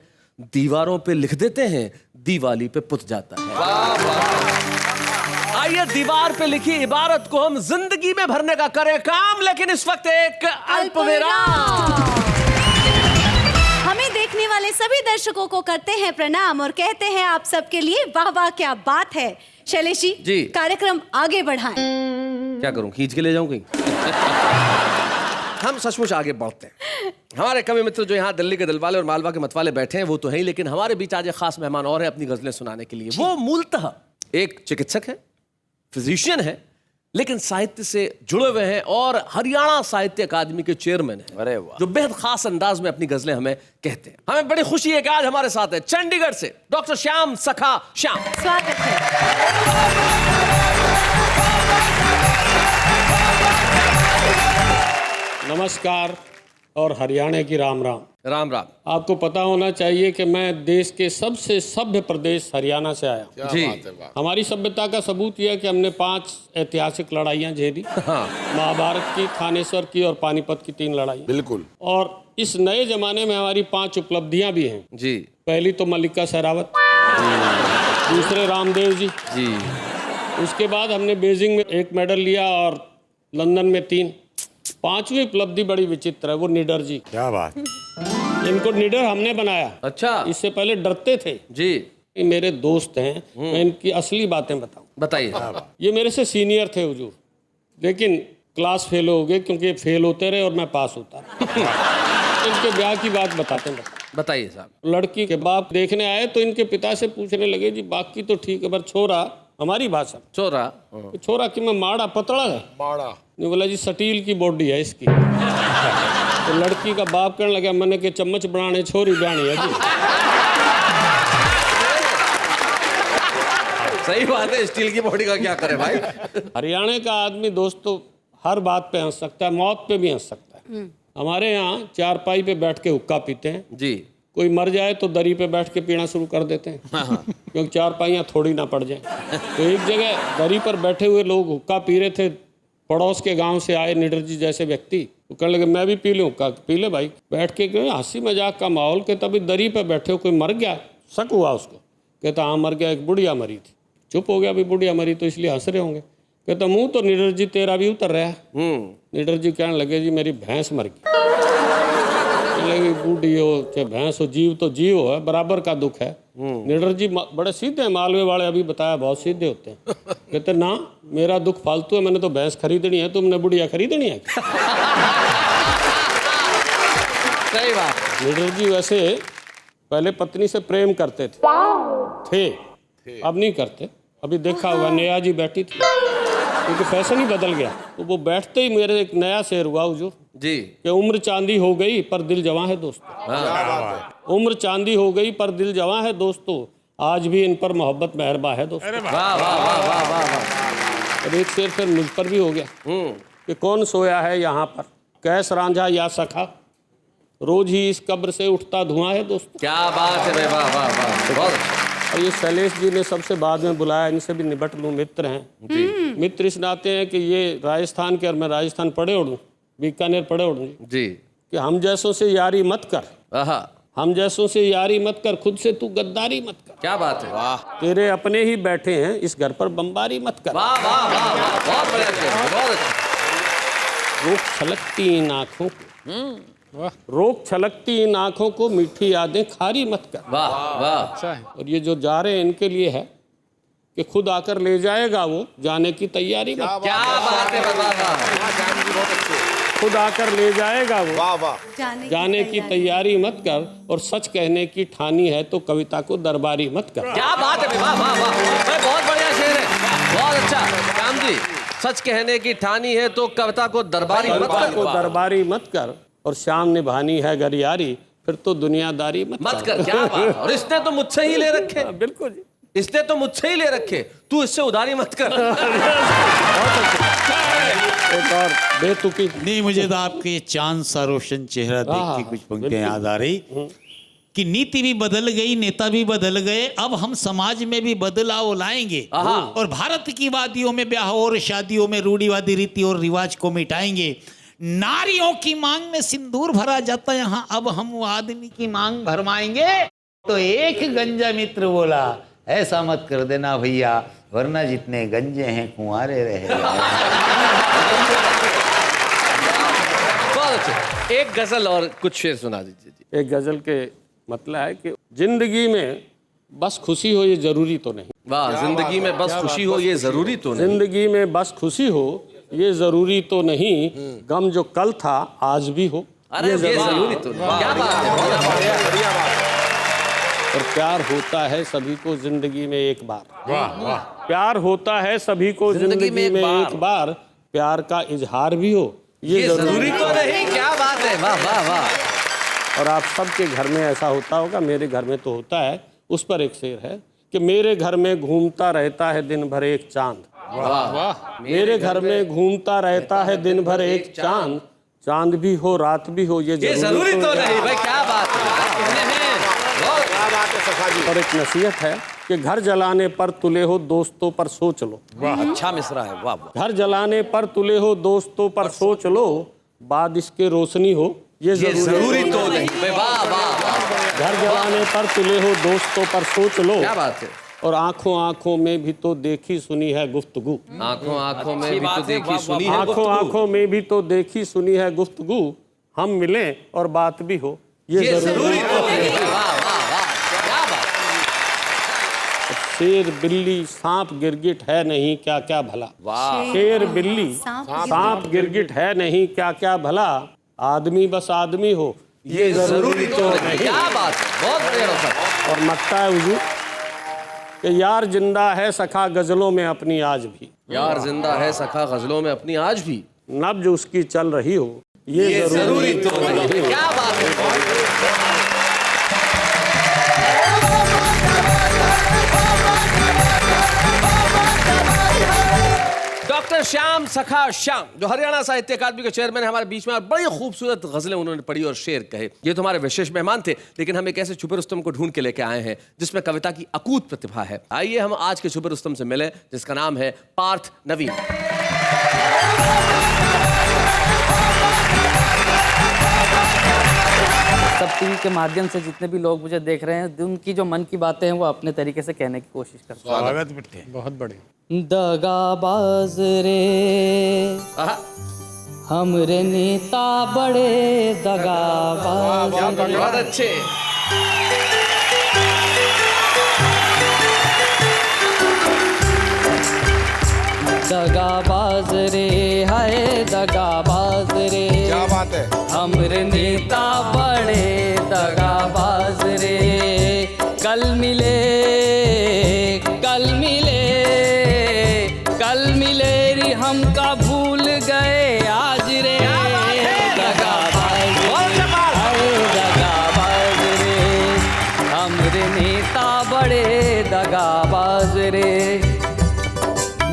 दीवारों पे लिख देते हैं दीवाली पे पुत जाता है। आइए दीवार पे लिखी इबारत को हम जिंदगी में भरने का करें काम, लेकिन इस वक्त एक अल्पविराम। हमें देखने वाले सभी दर्शकों को करते हैं प्रणाम और कहते हैं आप सबके लिए वाह वाह क्या बात है। शैलेश जी कार्यक्रम आगे बढ़ाएं। क्या करूं, खींच के ले जाऊं कहीं? हम सचमुच आगे बढ़ते हैं। हमारे कवि मित्र जो यहाँ दिल्ली के दिलवाले और मालवा के मतवाले बैठे हैं वो तो है ही, लेकिन हमारे बीच आज एक खास मेहमान और है अपनी गजलें सुनाने के लिए। वो मूलतः एक चिकित्सक है, फिजिशियन है, लेकिन साहित्य से जुड़े हुए हैं और हरियाणा साहित्य अकादमी के चेयरमैन हैं। अरे वाह, जो बेहद खास अंदाज में अपनी गजलें हमें कहते हैं। हमें बड़ी खुशी है कि आज हमारे साथ है चंडीगढ़ से डॉक्टर श्याम सखा श्याम। स्वागत है। नमस्कार और हरियाणा की राम राम। राम राम। आपको पता होना चाहिए कि मैं देश के सबसे सभ्य प्रदेश हरियाणा से आया। जी, हमारी सभ्यता का सबूत यह है कि हमने 5 ऐतिहासिक लड़ाइयाँ झेली। महाभारत की, थानेश्वर की और पानीपत की 3 लड़ाई। बिल्कुल। और इस नए जमाने में हमारी 5 उपलब्धियाँ भी हैं। जी। पहली तो मल्लिका शेरावत, दूसरे रामदेव जी, उसके बाद हमने बीजिंग में 1 मेडल लिया और लंदन में 3। 5वीं उपलब्धि बड़ी विचित्र है, वो निडर जी। क्या बात। इनको निडर हमने बनाया। अच्छा। इससे पहले डरते थे जी। ये मेरे दोस्त हैं, मैं इनकी असली बातें बताऊं। बताइए। ये मेरे से सीनियर थे हुजूर, लेकिन क्लास फेल हो गए क्योंकि फेल होते रहे और मैं पास होता रहा। इनके ब्याह की बात बताते हैं। बताइए साहब। लड़की के बाप देखने आए तो इनके पिता से पूछने लगे जी बाकी तो ठीक है, पर छोरा, हमारी भाषा छोरा, छोरा कि मैं माड़ा पतला है। माड़ा। ने बोला जी स्टील की बॉडी है इसकी। तो लड़की का बाप कहने लगा मैंने के चम्मच बनाने छोरी ब्याणी है जी। सही बात है, स्टील की बॉडी का क्या करे भाई। हरियाणा का आदमी दोस्तों हर बात पे हंस सकता है, मौत पे भी हंस सकता है। हमारे यहाँ चारपाई पे बैठ के हुक्का पीते हैं जी। कोई मर जाए तो दरी पे बैठ के पीना शुरू कर देते हैं, क्योंकि चारपाइयाँ थोड़ी ना पड़ जाए। तो एक जगह दरी पर बैठे हुए लोग हुक्का पी रहे थे, पड़ोस के गांव से आए निडर जी जैसे व्यक्ति, तो कहने लगे मैं भी पी लूँ। हुक्का पी ले भाई। बैठ के गए, हंसी मजाक का माहौल के, तभी दरी पे बैठे हो कोई मर गया, शक हुआ उसको। कहता हाँ मर गया, एक बुढ़िया मरी थी। चुप हो गया, भाई बुढ़िया मरी तो इसलिए हंस रहे होंगे। कहता मुँह तो निडर जी तेरा भी उतर रहा है। निडर जी कहने लगे जी मेरी भैंस मर गई। लगी बूढ़ी हो चाहे भैंस हो, जीव तो जीव है, बराबर का दुख है। निडर जी बड़े सीधे हैं, मालवे वाले अभी बताया बहुत सीधे होते हैं। कहते ना मेरा दुख फालतू है, मैंने तो भैंस खरीदनी है, तुमने बुढ़िया खरीदनी है। सही बात। निडर जी वैसे पहले पत्नी से प्रेम करते थे, अब नहीं करते। अभी देखा होगा नेहा जी बैठी थी, क्योंकि फैशन ही बदल गया। तो वो बैठते ही मेरे एक नया शेर हुआ हुजूर जी कि उम्र चांदी हो गई पर दिल जवां है दोस्तों। उम्र चांदी हो गई पर दिल जवां है दोस्तों, आज भी इन पर मोहब्बत मेहरबा है दोस्तों। वाह वाह वाह वाह वाह वाह। और एक शेर फिर मुझ पर भी हो गया कि कौन सोया है यहाँ पर, कैस रांझा या सखा, रोज ही इस कब्र से उठता धुआं है दोस्तों। क्या बात है भाई, वाह वाह वाह, बहुत अच्छा। और ये शैलेश जी ने सबसे बाद में बुलाया, इनसे भी निबट लूँ, मित्र हैं मित्र इस नाते हैं कि ये राजस्थान के और मैं राजस्थान पढ़े उड़ूँ, बीकानेर पढ़े उड़ूँ जी, कि हम जैसों से यारी मत कर, हम जैसों से यारी मत कर, खुद से तू गद्दारी मत कर। क्या बात है, वाह। तेरे अपने ही बैठे हैं, इस घर पर बमबारी मत कर। वाह वाह वाह वाह, बहुत बढ़िया शेर, बहुत अच्छा। रोक छलकती इन आँखों को, रोक छलकती इन आँखों को, मीठी यादें खारी मत कर। वाह वाह। और ये जो जा रहे हैं इनके लिए है कि खुद आकर ले जाएगा वो, जाने की तैयारी मत कर। क्या बात है, वाह वाह। खुद आकर ले जाएगा वो, वाह वाह। जाने की तैयारी मत कर, और सच कहने की ठानी है तो कविता को दरबारी मत कर। क्या बात है, वाह वाह वाह, बहुत बढ़िया शेर है, बहुत अच्छा। श्याम जी, सच कहने की ठानी है तो कविता को दरबारी मत कर, दरबारी मत कर, और शाम निभानी है गरियारी, फिर तो दुनियादारी मत कर। क्या बात। और इसने तो मुझसे ही ले रखे। बिल्कुल जी। इसने तो मुझसे ही ले रखे, तू इससे उधारी मत कर। एक और बेतुकी। नहीं, मुझे तो आपके ये चांद सा रोशन चेहरा देख के कुछ पंक्तियां याद आ रही कि नीति भी बदल गई, नेता भी बदल गए, अब हम समाज में भी बदलाव लाएंगे और भारत की वादियों में ब्याह और शादियों में रूढ़िवादी रीति और रिवाज को मिटाएंगे। नारियों की मांग में सिंदूर भरा जाता है यहाँ, अब हम वो आदमी की मांग भरमाएंगे। तो एक गंजा मित्र बोला, ऐसा मत कर देना भैया, वरना जितने गंजे हैं कुंवारे रहे। बहुत अच्छे। एक गजल और कुछ शेर सुना दीजिए जी। एक गजल के मतलब है कि जिंदगी में बस खुशी हो ये जरूरी तो नहीं। वाह। जिंदगी में बस खुशी हो ये जरूरी तो नहीं। जिंदगी में बस खुशी हो ये जरूरी तो नहीं, गम जो कल था आज भी हो ये जरूरी तो नहीं। क्या बात है, बहुत बढ़िया बात। और प्यार होता है सभी को जिंदगी में एक बार। वाह वाह। प्यार होता है सभी को जिंदगी में एक बार, प्यार का इजहार भी हो ये जरूरी तो नहीं। क्या बात है, वाह वाह वाह। और आप सबके घर में ऐसा होता होगा, मेरे घर में तो होता है। उस पर एक शेर है कि मेरे घर में घूमता रहता है दिन भर एक चांद। वाह वाह। मेरे घर में घूमता रहता है दिन भर एक चांद, चांद भी हो रात भी हो ये जरूरी तो नहीं। भाई क्या बात है। और एक नसीहत है कि घर जलाने पर तुले हो दोस्तों पर सोच लो। वाह, अच्छा मिसरा है, वाह वाह। घर जलाने पर तुले हो दोस्तों पर सोच लो, बाद इसके रोशनी हो ये जरूरी तो नहीं। वाह वाह। घर जलाने पर तुले हो दोस्तों पर सोच लो। क्या बात है। और आंखों आंखों में भी तो देखी सुनी है गुफ्तगू। आंखों आंखों में भी तो देखी सुनी है आंखों आंखों में भी तो देखी सुनी है गुफ्तगू, हम मिलें और बात भी हो ये जरूरी तो नहीं। शेर बिल्ली सांप गिरगिट है नहीं क्या क्या भला। शेर बिल्ली सांप गिरगिट है नहीं क्या क्या भला, आदमी बस आदमी हो ये जरूरी तो नहीं। क्या बात है, बहुत बढ़िया। और मक्ता है हुजूर कि यार जिंदा है सखा गजलों में अपनी आज भी। यार जिंदा है सखा गजलों में अपनी आज भी, नब्ज उसकी चल रही हो ये जरूरी तो नहीं। क्या बात है। डॉक्टर श्याम सखा श्याम, जो हरियाणा साहित्य अकादमी के चेयरमैन है, हमारे बीच में और बड़ी खूबसूरत गजलें उन्होंने पढ़ी और शेर कहे। ये तो हमारे विशेष मेहमान थे, लेकिन हम एक ऐसे छुपे रुस्तम को ढूंढ के लेके आए हैं जिसमें कविता की अकूत प्रतिभा है। आइए हम आज के छुपे रुस्तम से मिले, जिसका नाम है पार्थ नवीन। सब टीवी के माध्यम से जितने भी लोग मुझे देख रहे हैं, उनकी जो मन की बातें हैं वो अपने तरीके से कहने की कोशिश करते हैं। स्वागत बेटे। बहुत बढ़िया। दगाबाज रे हमरे नेता बड़े दगाबाज। बहुत अच्छे। दगाबाज रे हाय दगाबाज रे, क्या बात है। हमरे नेता बड़े दगाबाज रे, कल मिले रे हमका भूल गए आज रे। दगाबाज रे हमरे नेता बड़े दगाबाज रे,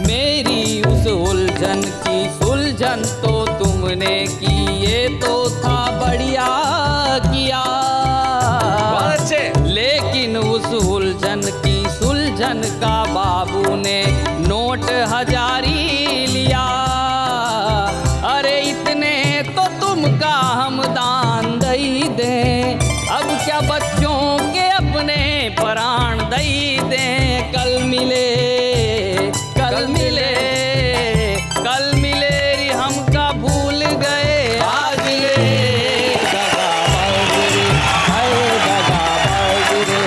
मेरी उस उलझन की सुलझन तो तुमने की ये तो था बढ़िया किया, लेकिन उस उलझन की सुलझन का बाबू ने नोट हजारी लिया। अरे इतने तो तुमका हम दान दई दें, अब क्या बच्चों के अपने प्राण दई दें। कल मिले रे हमका भूल गए आज रे। दगाबाज रे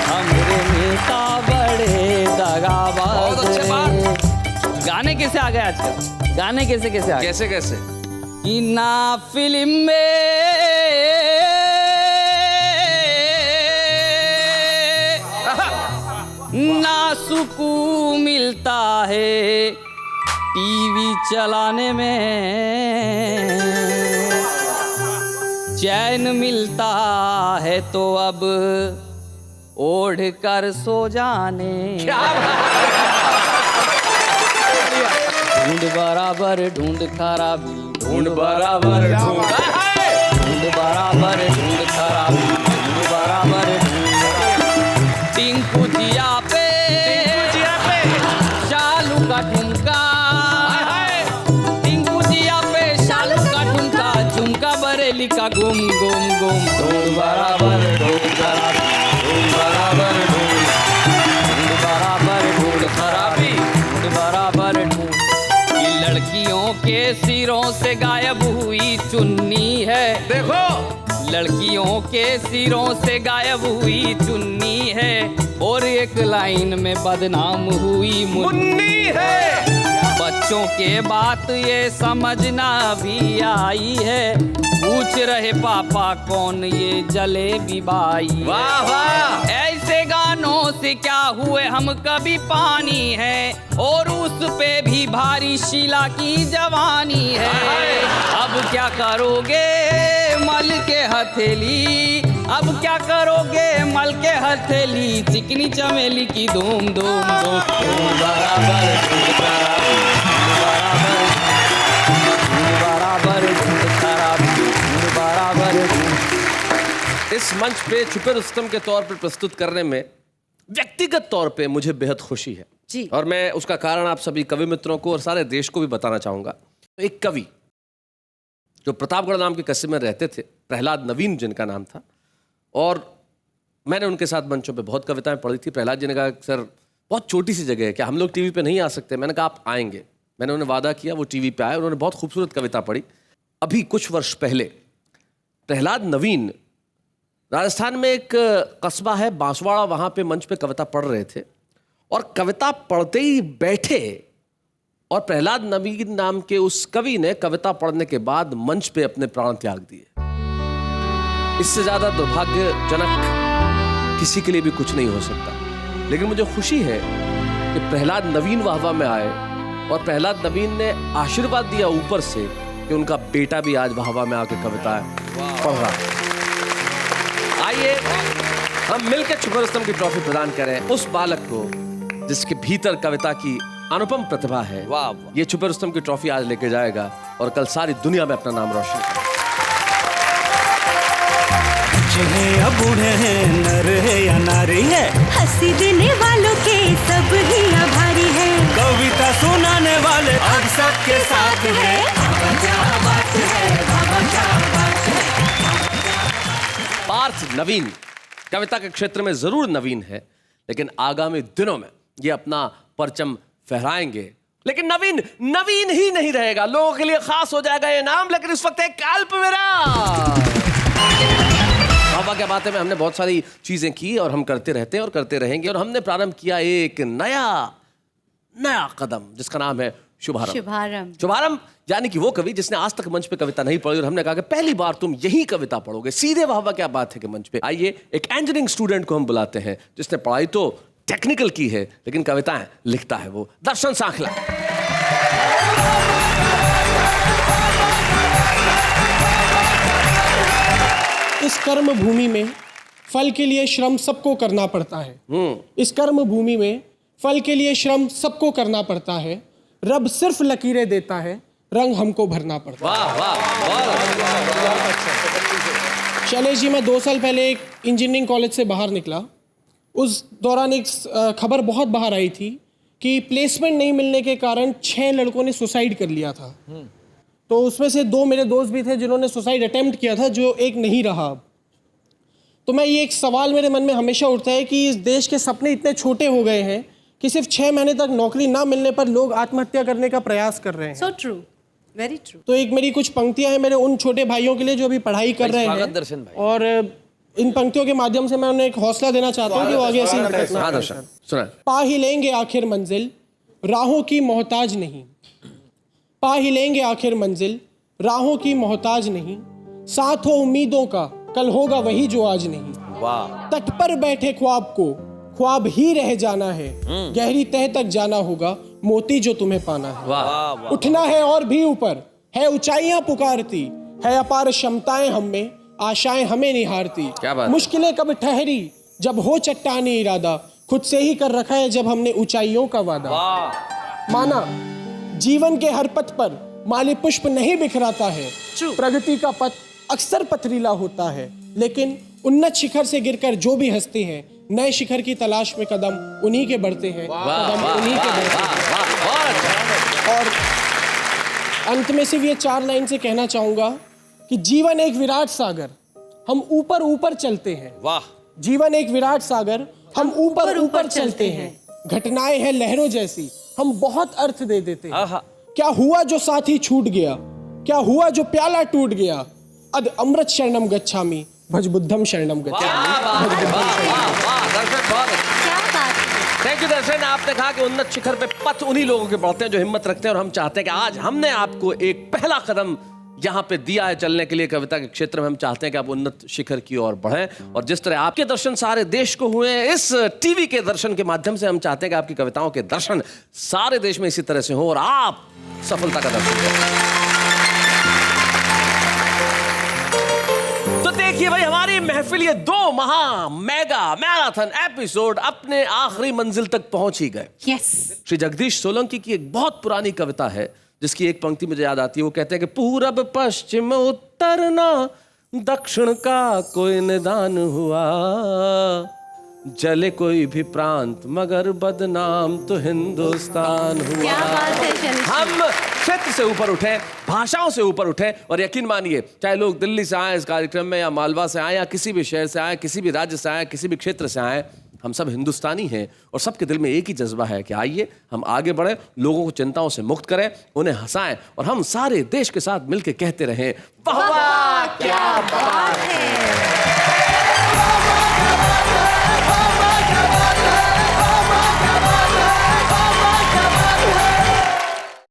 हमरे नेता बड़े दगाबाज रे। गाने कैसे आ गए आजकल? गाने कैसे आ गए? कैसे कि ना फिल्म में ना सुकून मिलता है टीवी चलाने में, चैन मिलता है तो अब ओढ़ कर सो जाने। ढूंढ बराबर ढूंढ खराबी, ढूंढ बराबर ढूंढ बराबर ढूंढ खराबी, ढूंढ बराबर ढूंढ। टिंकू जिया पे शालू का ठुमका, टिंकू जिया पे शालू का ठुमका, झुमका बरेली का गुम गुम गुम। ढूंढ बराबर ढूंढ खराबी, ढूंढ बराबर ढूंढ बराबर ढूंढ खराबी, ढूंढ बराबर ढूंढ। ये लड़कियों के सिरों से गायब हुई चुन्नी है, देखो लड़कियों के सिरों से गायब हुई चुन्नी है, और एक लाइन में बदनाम हुई मुन्नी है। बच्चों के बात ये समझना भी आई है, पूछ रहे पापा कौन ये जलेबी बाई। वाह वाह, ऐसे गानों से क्या हुए हम कभी पानी है, और उस पे भी भारी शीला की जवानी है। अब क्या करोगे मल के हथेली, अब क्या करोगे मल के हथेली, चिकनी चमेली की धूम धूम धूम। धूम बराबर धूम खराबी, धूम बराबर धूम खराबी, धूम बराबर धूम। इस मंच पे छुपे रुस्तम के तौर पर प्रस्तुत करने में व्यक्तिगत तौर पे मुझे बेहद खुशी है जी। और मैं उसका कारण आप सभी कवि मित्रों को और सारे देश को भी बताना चाहूंगा। एक कवि जो प्रतापगढ़ नाम के कस्बे में रहते थे, प्रहलाद नवीन जिनका नाम था, और मैंने उनके साथ मंचों पे बहुत कविताएं पढ़ी थी। प्रहलाद जी ने कहा सर बहुत छोटी सी जगह है, क्या हम लोग टीवी पे नहीं आ सकते? मैंने कहा आप आएंगे। मैंने उन्हें वादा किया, वो टीवी पे आए, उन्होंने बहुत खूबसूरत कविता पढ़ी। अभी कुछ वर्ष पहले प्रहलाद नवीन राजस्थान में एक कस्बा है बांसवाड़ा, वहाँ पे मंच पे कविता पढ़ रहे थे, और कविता पढ़ते ही बैठे और प्रहलाद नवीन नाम के उस कवि ने कविता पढ़ने के बाद मंच पे अपने प्राण त्याग दिए। इससे ज्यादा दुर्भाग्यजनक किसी के लिए भी कुछ नहीं हो सकता। लेकिन मुझे खुशी है कि प्रहलाद नवीन वाहवा में आए, और प्रहलाद नवीन ने आशीर्वाद दिया ऊपर से कि उनका बेटा भी आज वाहवा में आके कविताएं पढ़ रहा है। आइए हम मिलकर छुपे रुस्तम की ट्रॉफी प्रदान करें उस बालक को जिसके भीतर कविता की अनुपम प्रतिभा है। वाह। ये छुपे रुस्तम की ट्रॉफी आज लेके जाएगा और कल सारी दुनिया में अपना नाम रोशन करेगा। या बूढ़े हैं, नर है या नारी है, हंसी देने वालों के सब ही आभारी है, कविता सुनाने वाले अब सबके साथ है। पार्थ नवीन कविता के क्षेत्र में जरूर नवीन है, लेकिन आगामी दिनों में ये अपना परचम फहराएंगे। लेकिन नवीन नवीन ही नहीं रहेगा, लोगों के लिए खास हो जाएगा ये नाम। लेकिन इस वक्त एक अल्पविराम। बाबा क्या बात है में हमने बहुत सारी चीजें की और हम करते रहते हैं और करते रहेंगे, और हमने प्रारंभ किया एक नया कदम जिसका नाम है शुभारंभ। शुभारंभ यानी कि वो कवि जिसने आज तक मंच पे कविता नहीं पढ़ी, और हमने कहा कि पहली बार तुम यही कविता पढ़ोगे सीधे। वाह क्या बात है कि मंच पे आइए एक इंजीनियरिंग स्टूडेंट को हम बुलाते हैं जिसने पढ़ाई तो टेक्निकल की है लेकिन कविताएं लिखता है, वो दर्शन सांखला। इस कर्म भूमि में फल के लिए श्रम सबको करना पड़ता है। इस कर्म भूमि में फल के लिए श्रम सबको करना पड़ता है, रब सिर्फ लकीरें देता है, रंग हमको भरना पड़ता है। वाह। शैलेश जी, मैं 2 साल पहले एक इंजीनियरिंग कॉलेज से बाहर निकला। उस दौरान एक खबर बहुत बाहर आई थी कि प्लेसमेंट नहीं मिलने के कारण 6 लड़कों ने सुसाइड कर लिया था। तो उसमें से 2 मेरे दोस्त भी थे जिन्होंने सुसाइड अटेम्प्ट किया था, जो एक नहीं रहा। तो मैं ये एक सवाल मेरे मन में हमेशा उठता है कि इस देश के सपने इतने छोटे हो गए हैं कि सिर्फ 6 महीने तक नौकरी ना मिलने पर लोग आत्महत्या करने का प्रयास कर रहे हैं। So true, very true. तो एक मेरी कुछ पंक्तियां हैं मेरे उन छोटे भाइयों के लिए जो अभी पढ़ाई कर रहे हैं, दर्शन भाई। और इन पंक्तियों के माध्यम से मैं उन्हें एक हौसला देना चाहता हूँ कि वो आगे ऐसी पा ही लेंगे आखिर मंजिल, राहों की मोहताज नहीं। पा ही लेंगे आखिर मंजिल, राहों की मोहताज नहीं, साथ हो उम्मीदों का, कल होगा वही जो आज नहीं। वाह। तट पर बैठे ख्वाब को ख्वाब ही रह जाना है, गहरी तह तक जाना होगा, मोती जो तुम्हें पाना है। वाह। उठना है और भी ऊपर, है ऊंचाइयां पुकारती, है अपार क्षमताएं हम में, आशाएं हमें निहारती। क्या बात है? मुश्किलें कब ठहरी जब हो चट्टानी इरादा, खुद से ही कर रखा है जब हमने ऊंचाइयों का वादा। माना जीवन के हर पथ पर माली पुष्प नहीं बिखराता है, प्रगति का पथ अक्सर पथरीला होता है, लेकिन उन्नत शिखर से गिरकर जो भी हंसते हैं, नए शिखर की तलाश में कदम उन्हीं के बढ़ते हैं, कदम उन्हीं के बढ़ते हैं। और अंत में सिर्फ ये 4 लाइन से कहना चाहूंगा कि जीवन एक विराट सागर, हम ऊपर ऊपर चलते हैं। वाह। जीवन एक विराट सागर, हम ऊपर ऊपर चलते हैं। घटनाएं हैं लहरों जैसी, हम बहुत अर्थ दे देते हैं। क्या हुआ जो साथी छूट गया, क्या हुआ जो प्याला टूट गया, अद अमृत शरणम गच्छामि, भज बुद्धम शरणम गच्छामि। थैंक यू दर्शन। आपने कहा कि उन्नत शिखर पे पथ उन्हीं लोगों के बढ़ते हैं जो हिम्मत रखते हैं, और हम चाहते हैं कि आज हमने आपको एक पहला कदम यहाँ पे दिया है चलने के लिए कविता के क्षेत्र में। हम चाहते हैं कि आप उन्नत शिखर की ओर बढ़ें, और जिस तरह आपके दर्शन सारे देश को हुए हैं इस टीवी के दर्शन के माध्यम से, हम चाहते हैं कि आपकी कविताओं के दर्शन सारे देश में इसी तरह से हो और आप सफलता का दर्शन करें। तो देखिए भाई, हमारी महफिल ये 2 महा मेगा मैराथन एपिसोड अपने आखिरी मंजिल तक पहुंच ही गए। श्री जगदीश सोलंकी की एक बहुत पुरानी कविता है जिसकी एक पंक्ति मुझे याद आती है। वो कहते हैं कि पूरब पश्चिम उत्तर ना दक्षिण का कोई निदान हुआ, जले कोई भी प्रांत मगर बदनाम तो हिंदुस्तान हुआ। क्या बात है शैलेश। हम क्षेत्र से ऊपर उठे, भाषाओं से ऊपर उठे, और यकीन मानिए चाहे लोग दिल्ली से आए इस कार्यक्रम में, या मालवा से आए, या किसी भी शहर से आए, किसी भी राज्य से आए, किसी भी क्षेत्र से आए, हम सब हिंदुस्तानी हैं और सबके दिल में एक ही जज्बा है कि आइए हम आगे बढ़ें, लोगों को चिंताओं से मुक्त करें, उन्हें हंसाएं, और हम सारे देश के साथ मिलकर कहते रहें वाह वाह क्या